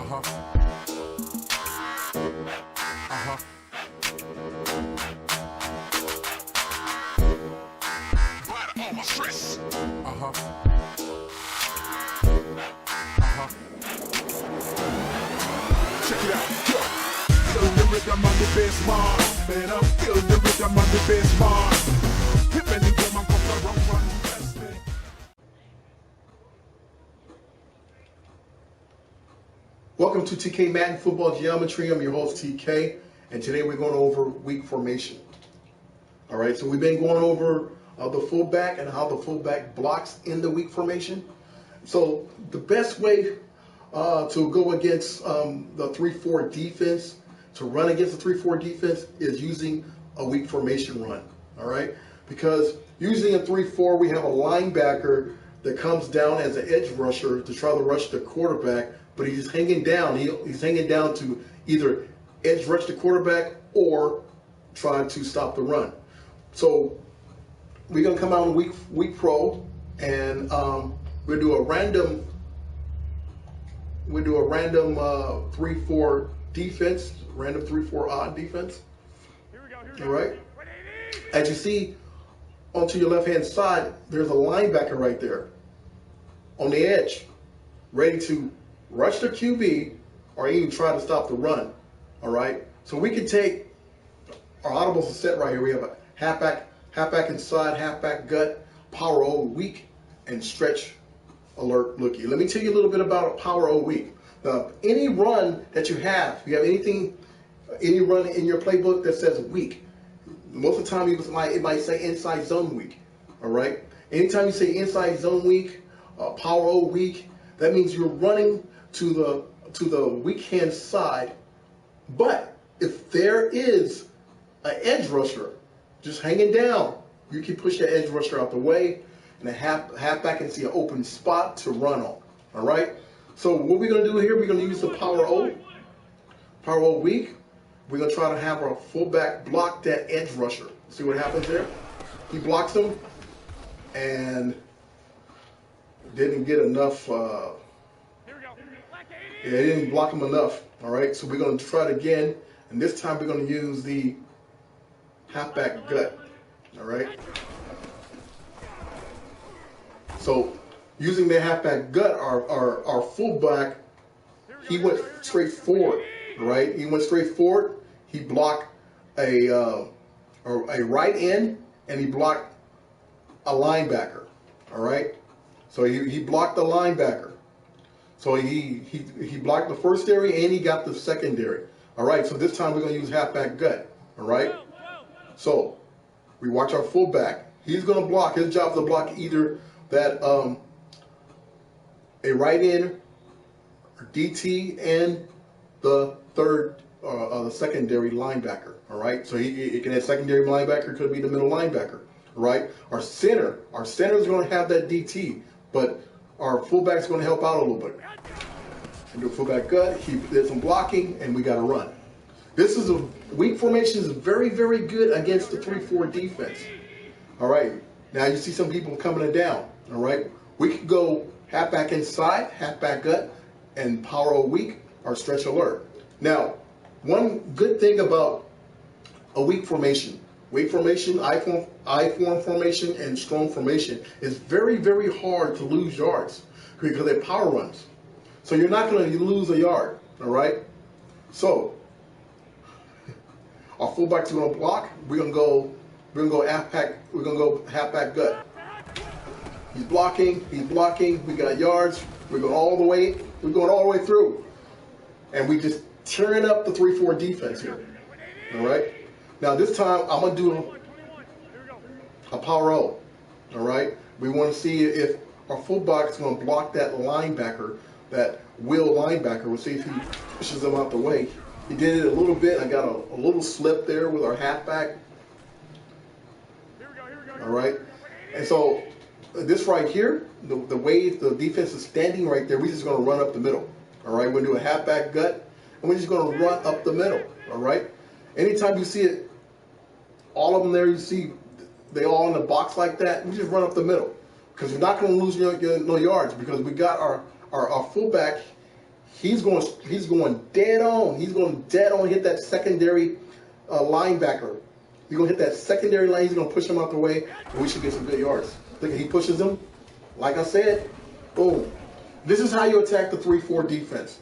Uh-huh. Uh-huh. All my stress. Uh-huh. Uh-huh. Check it out. Yo. Feel the rhythm on the bass, man. Better feel the rhythm on the bass, man. Depending on my comfort, run. Welcome to TK Madden Football Geometry. I'm your host TK, and today we're going over weak formation. All right, so we've been going over the fullback and how the fullback blocks in the weak formation. So the best way to go against the 3-4 defense, to run against the 3-4 defense, is using a weak formation run. All right, because using a 3-4, we have a linebacker that comes down as an edge rusher to try to rush the quarterback, but he's hanging down. He's hanging down to either edge rush the quarterback or try to stop the run. So we're gonna come out in week pro, and we'll do a random 3-4 defense, random 3-4 odd defense. Here we go. All right. As you see, onto your left hand side, there's a linebacker right there on the edge, ready to rush the QB or even try to stop the run. All right. So we can take our audibles set right here. We have a halfback inside, halfback gut, power O weak, and stretch alert looky. Let me tell you a little bit about a power O weak. Now, any run that you have any run in your playbook that says weak, most of the time it might say inside zone weak. All right. Anytime you say inside zone weak, power O weak, that means you're running to the weak hand side. But if there is an edge rusher just hanging down, you can push the edge rusher out the way, and a halfback can see an open spot to run on. All right. So what we're gonna do here, we're gonna use the power O weak. We're gonna try to have our fullback block that edge rusher. See what happens there? He blocks him and didn't get enough. He didn't block him enough. All right. So we're gonna try it again, and this time we're gonna use the halfback gut. All right. So using the halfback gut, our fullback, he went straight forward. Right. He went straight forward. He blocked a right end, and he blocked a linebacker. All right. So he blocked the linebacker. So he blocked the first area and he got the secondary. All right. So this time we're going to use halfback gut. All right. So we watch our fullback. He's going to block. His job is to block either that a right end, or DT, and the third the secondary linebacker. All right. So it can have secondary linebacker. Could be the middle linebacker. All right. Our center is going to have that DT, but our fullback is going to help out a little bit. And do a fullback gut. He did some blocking, and we got to run. This is a weak formation is very, very good against the 3-4 defense. All right. Now you see some people coming down. All right. We could go halfback inside, halfback gut, and power O weak or stretch alert. Now, one good thing about a weak formation, I-form formation, and strong formation is very, very hard to lose yards because they're power runs. So you're not going to lose a yard. All right. So our fullback's going to block. We're going to go halfback gut. He's blocking. We got yards. We're going all the way through, and we just tearing up the 3-4 defense here. All right. Now this time I'm going to do a power O. All right. We want to see if our fullback is going to block that linebacker, that will linebacker. We'll see if he pushes him out the way. He did it a little bit. I got a little slip there with our halfback. All right. And so this right here, the way the defense is standing right there, we're just going to run up the middle. All right. We're going to do a halfback gut, and we're just going to run up the middle. All right. Anytime you see it, all of them there, you see they all in the box like that, we just run up the middle because you're not going to lose no yards because we got our fullback. He's going dead on. He's going dead on hit that secondary linebacker. He's going to hit that secondary line. He's going to push him out the way, and we should get some good yards. Look at, he pushes him. Like I said, boom. This is how you attack the 3-4 defense.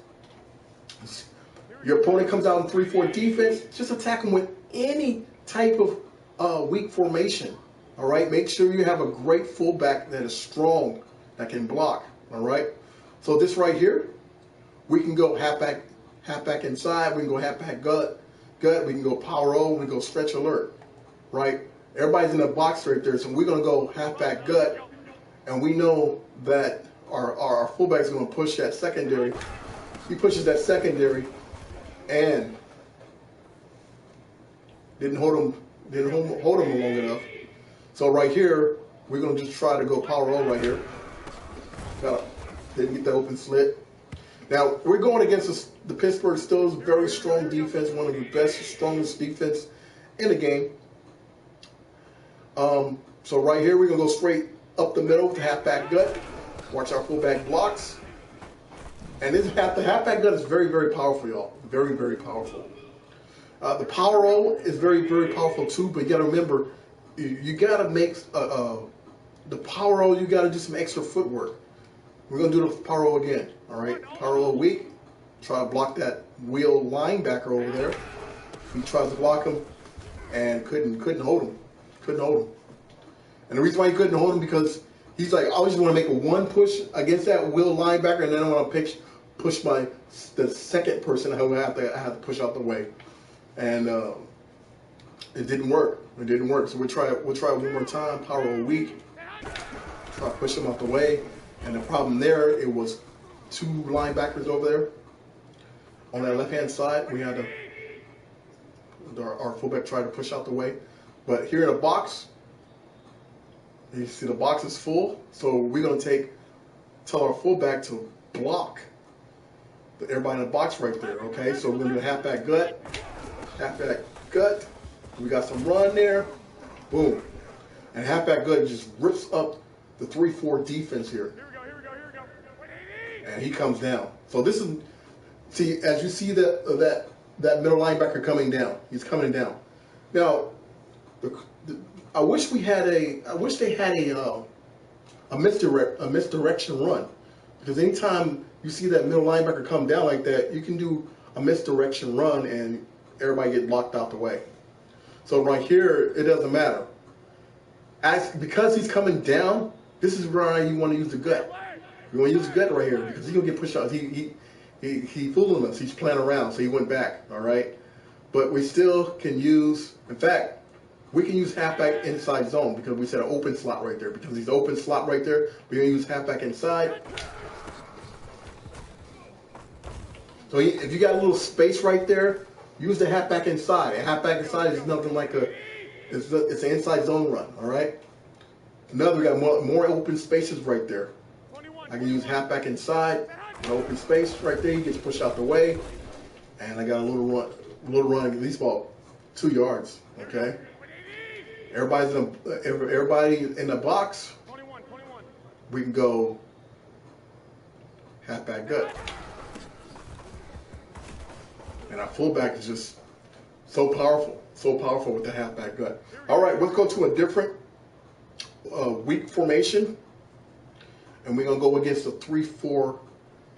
Your opponent comes out in 3-4 defense, just attack them with any type of weak formation. All right, make sure you have a great fullback that is strong, that can block. All right, so this right here, we can go halfback inside. We can go halfback gut. We can go power O. We can go stretch alert. Right, everybody's in the box right there, so we're gonna go halfback gut, and we know that our fullback is gonna push that secondary. He pushes that secondary, and didn't hold him long enough. So right here, we're gonna just try to go power O right here. Didn't get the open slit. Now we're going against the Pittsburgh Steelers, very strong defense, one of the best, strongest defense in the game. So right here, we're gonna go straight up the middle with the halfback gut. Watch our fullback blocks. And the halfback gut is very, very powerful, y'all. Very, very powerful. The power O is very, very powerful too, but you got to remember, you got to make the power O, you got to do some extra footwork. We're going to do the power O again, all right? Power O weak. Try to block that wheel linebacker over there. He tries to block him and couldn't hold him. Couldn't hold him. And the reason why he couldn't hold him because he's like, I just want to make a one push against that wheel linebacker, and then I want to push the second person I have to push out the way. And it didn't work. It didn't work. So we'll try one more time. Power O weak. Try to push him out the way. And the problem there, it was two linebackers over there. On that left-hand side, we had our fullback try to push out the way. But here in the box, you see the box is full. So we're going to tell our fullback to block everybody in the box right there, okay? So we're going to do a halfback gut. We got some run there. Boom. And halfback gut just rips up the 3-4 defense here. And he comes down. So this is, see, as you see that middle linebacker coming down. He's coming down. Now, I wish they had a misdirection run, because anytime you see that middle linebacker come down like that, you can do a misdirection run and everybody get blocked out the way. So right here, it doesn't matter. Because he's coming down, this is where you want to use the gut. You want to use the gut right here because he's gonna get pushed out. He fooling us. He's playing around, so he went back. All right, but we still can use. In fact, we can use halfback inside zone because we said an open slot right there. Because he's open slot right there, we're gonna use halfback inside. So if you got a little space right there, use the halfback inside. And halfback inside is nothing like it's an inside zone run. All right. Another, we got more open spaces right there. I can use halfback inside, an open space right there. He gets pushed out the way, and I got a little run, at least about 2 yards. Okay. Everybody in the box. We can go halfback gut, and our fullback is just so powerful with the halfback gut. All right, let's go to a different weak formation. And we're going to go against the 3-4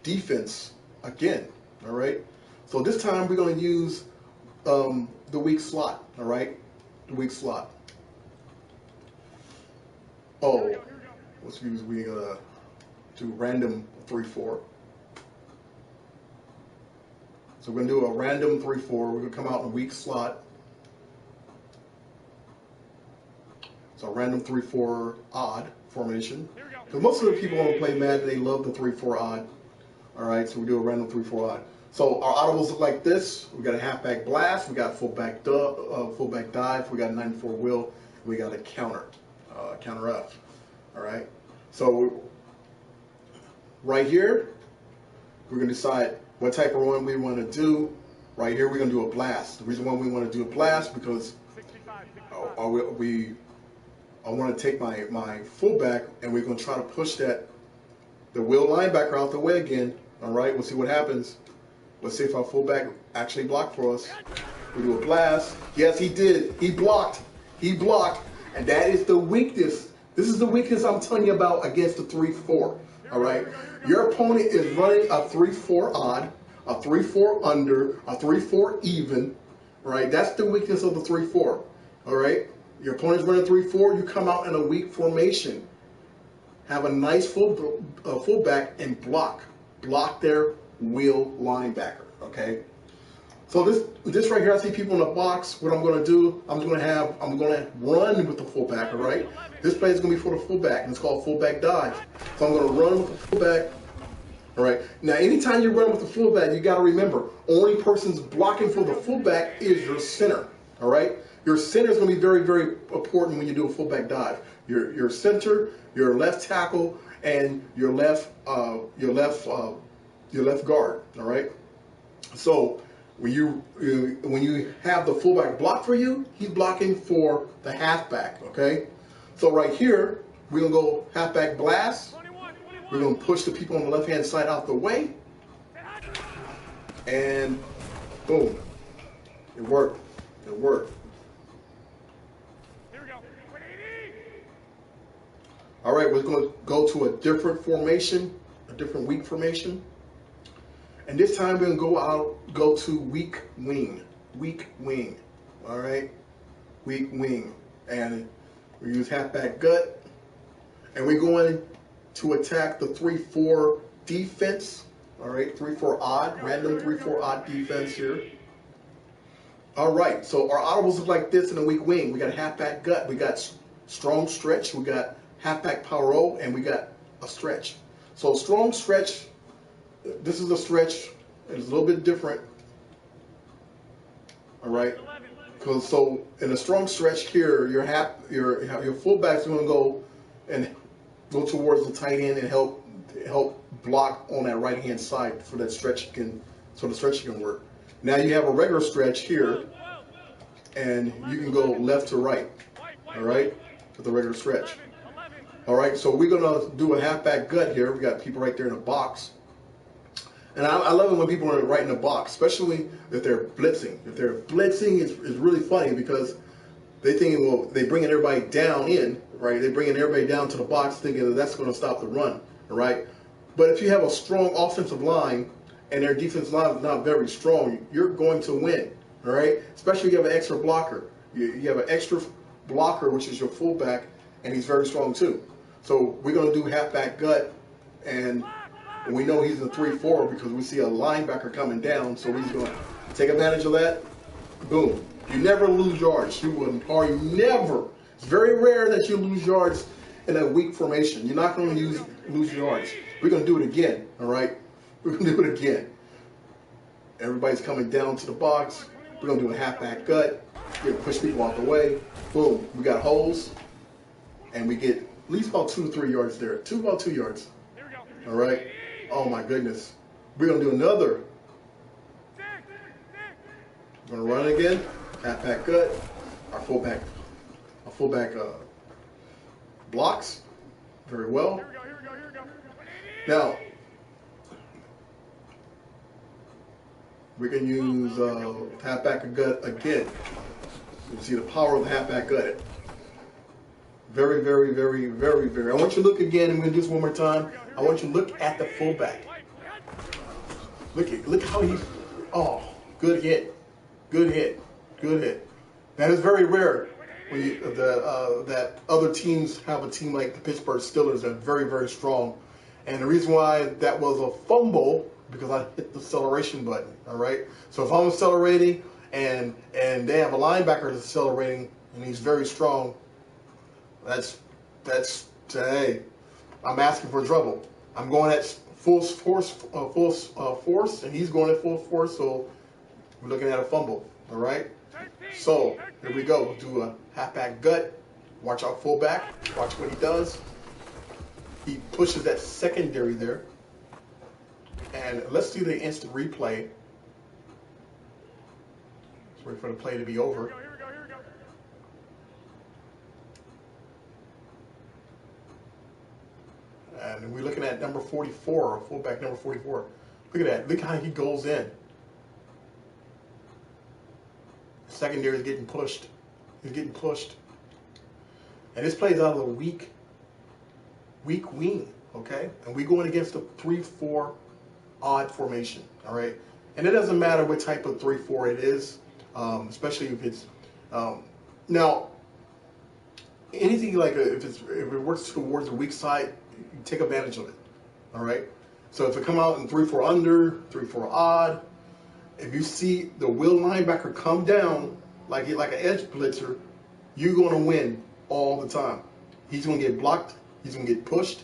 defense again, all right? So this time we're going to use the weak slot, all right? The weak slot. Oh, let's use, we're going to do random 3-4. So we're going to do a random 3-4. We're going to come out in a weak slot. So random 3-4 odd formation. Because most of the people who play Madden, they love the 3-4 odd. All right, so we do a random 3-4 odd. So our audibles look like this. We got a halfback blast. We got fullback dive. We got a 94 wheel. We got a counter F. All right. So right here, we're gonna decide what type of run we want to do. Right here, we're gonna do a blast. The reason why we want to do a blast because I want to take my fullback, and we're going to try to push the wheel linebacker out the way again, All right, we'll see what happens. Let's see if our fullback actually blocked for us. We do a blast. Yes, he did. He blocked. He blocked. And that is the weakness. This is the weakness I'm telling you about against the 3-4. All right. Your opponent is running a 3-4 odd, a 3-4 under, a 3-4 even. All right. That's the weakness of the 3-4. All right. Your opponent's running 3-4. You come out in a weak formation. Have a nice fullback and block. Block their wheel linebacker. Okay. So this right here, I see people in the box. What I'm going to do, I'm going to run with the fullback. All right. This play is going to be for the fullback, and it's called fullback dive. So I'm going to run with the fullback. All right. Now, anytime you run with the fullback, you got to remember, only person's blocking for the fullback is your center. All right. Your center is going to be very, very important when you do a fullback dive. Your center, your left tackle, and your left guard. All right. So when you have the fullback block for you, he's blocking for the halfback. Okay. So right here, we're gonna go halfback blast. We're gonna push the people on the left-hand side out the way, and boom, it worked. It worked. All right, we're going to go to a different formation, a different weak formation. And this time we're going to go to weak wing. Weak wing. All right? Weak wing. And we use halfback gut. And we're going to attack the 3-4 defense. All right? 3-4 odd. Random 3-4 odd defense here. All right. So our audibles look like this in a weak wing. We got halfback gut. We got strong stretch. We got halfback power O, and we got a stretch. So strong stretch, this is a stretch. It's a little bit different. All right. So in a strong stretch here, your fullback's going to go towards the tight end and help block on that right hand side for that stretch so the stretch can work. Now you have a regular stretch here, and you can go left to right. All right, with the regular stretch. All right, so we're gonna do a halfback gut here. We got people right there in the box, and I love it when people are right in the box, especially if they're blitzing. If they're blitzing, it's really funny because they thinking, well, they bringing everybody down in, right? They're bringing everybody down to the box, thinking that that's going to stop the run, all right? But if you have a strong offensive line and their defensive line is not very strong, you're going to win, all right? Especially if you have an extra blocker. You have an extra blocker, which is your fullback, and he's very strong too. So we're going to do halfback gut, and we know he's in 3-4 because we see a linebacker coming down, so he's going to take advantage of that. Boom. You never lose yards. You never. It's very rare that you lose yards in a weak formation. You're not going to lose yards. We're going to do it again, all right? We're going to do it again. Everybody's coming down to the box. We're going to do a halfback gut. We're going to push people out the way. Boom. We got holes, and we get at least about 2 to 3 yards there. About 2 yards. All right? Oh, my goodness. We're going to do another. We're going to run again. Halfback gut. Our fullback blocks very well. Now, we can use halfback gut again. You see the power of the halfback gut. Very, very, very, very, very. I want you to look again. I'm going to do this one more time. I want you to look at the fullback. Look how he's. Oh, good hit, good hit, good hit. That is very rare when that other teams have a team like the Pittsburgh Steelers that are very, very strong. And the reason why that was a fumble because I hit the acceleration button. All right. So if I'm accelerating and they have a linebacker that's accelerating and he's very strong, that's hey, I'm asking for trouble. I'm going at full force, and he's going at full force. So we're looking at a fumble. All right. So here we go. We'll do a halfback gut. Watch our fullback. Watch what he does. He pushes that secondary there. And let's do the instant replay. Let's wait for the play to be over. And we're looking at number 44, fullback number 44. Look at that. Look how he goes in. Secondary is getting pushed. He's getting pushed. And this plays out of a weak wing, okay? And we're going against a 3-4 odd formation, all right? And it doesn't matter what type of 3-4 it is, especially if it's now anything like if it works towards the weak side, you take advantage of it, all right? So if it come out in 3-4 under, 3-4 odd, if you see the will linebacker come down like an edge blitzer, you're going to win all the time. He's going to get blocked. He's going to get pushed.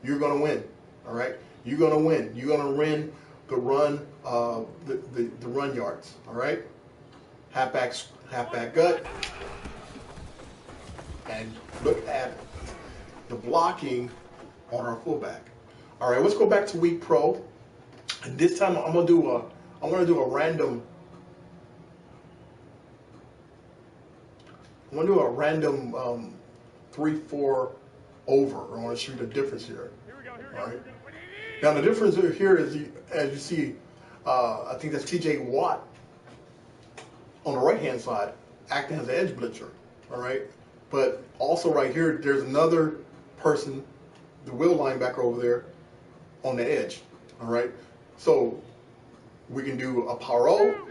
You're going to win. All right. You're going to win. You're going to win the run, the run yards. All right. Halfback gut. And look at the blocking on our fullback. All right. Let's go back to week pro. And this time I'm going to do a random. I'm going to do a random 3-4 over. I want to show you the difference here. All right. Now the difference here is, as you see, I think that's T.J. Watt on the right-hand side acting as an edge blitzer. All right. But also right here, there's another person, the will linebacker over there, on the edge. All right. So we can do a power O,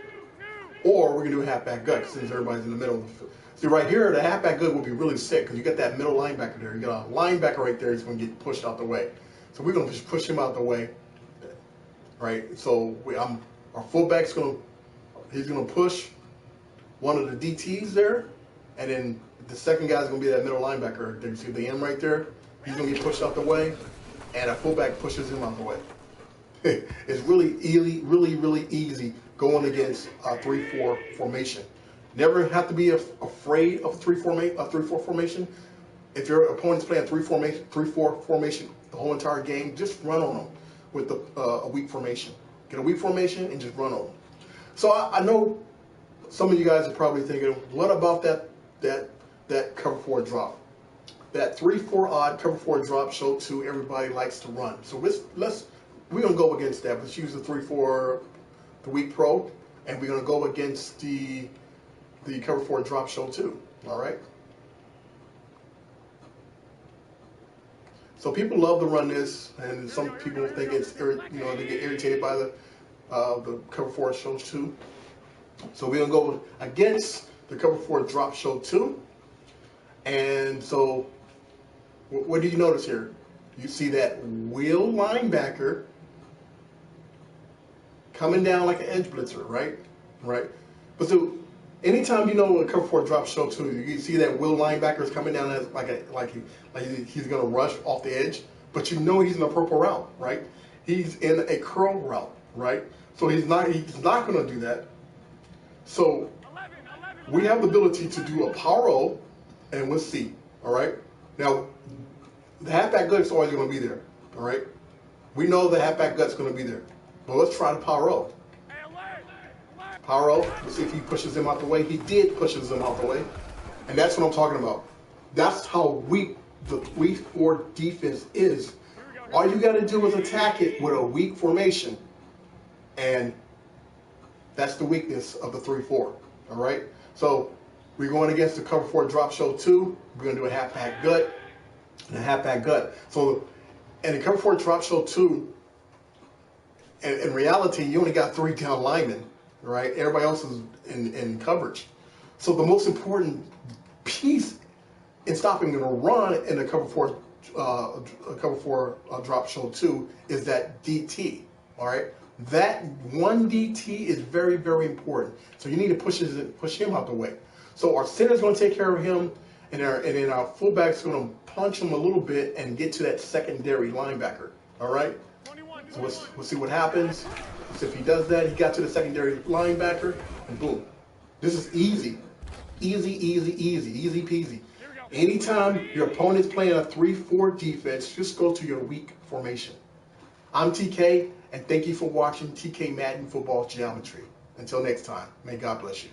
or we can do a halfback gut since everybody's in the middle of the field. See, right here, the halfback gut will be really sick because you got that middle linebacker there. You got a linebacker right there that's going to get pushed out the way. So we're going to just push him out the way, right? So our fullback's he's going to push one of the DTs there, and then the second guy's going to be that middle linebacker. You see the M right there? He's going to get pushed out the way, and a fullback pushes him out the way. It's really easy going against a 3-4 formation. Never have to be afraid of a 3-4 formation. If your opponent's playing 3-4 formation the whole entire game, just run on them with a weak formation. Get a weak formation and just run on them. So I know some of you guys are probably thinking, what about that cover 4 drop? That 3-4 odd cover 4 drop show 2 everybody likes to run. So we're going to go against that. Let's use the 3-4, the weak pro, and we're going to go against the cover 4 drop show 2. All right? So people love to run this, and some people think they get irritated by the cover 4 show 2. So we're going to go against the cover 4 drop show 2. And so what do you notice here? You see that will linebacker coming down like an edge blitzer, right? Right. But so anytime a cover 4 drop show 2, you see that will linebacker is coming down as like he's going to rush off the edge, but he's in a purple route, right? He's in a curl route, right? So he's not going to do that. So we have the ability to do a power O, and we'll see. All right. Now the halfback gut is always going to be there. All right. We know the halfback gut's going to be there. But let's try the power O. Power O. Let's see if he pushes him out the way. He did pushes him out the way. And that's what I'm talking about. That's how weak the 3-4 defense is. All you got to do is attack it with a weak formation. And that's the weakness of the 3-4. All right? So we're going against the cover 4 drop show 2. We're going to do a halfback gut and a halfback gut. So in the cover 4 drop show 2, in reality, you only got 3 down linemen, right? Everybody else is in coverage. So the most important piece in stopping the run in the cover 4 drop show 2 is that DT, all right? That one DT is very, very important. So you need to push him out the way. So our center's going to take care of him, and then our fullback's going to punch him a little bit and get to that secondary linebacker, all right? So we'll see what happens. So if he does that, he got to the secondary linebacker, and boom. This is easy. Easy peasy. Anytime your opponent's playing a 3-4 defense, just go to your weak formation. I'm TK, and thank you for watching TK Madden Football Geometry. Until next time, may God bless you.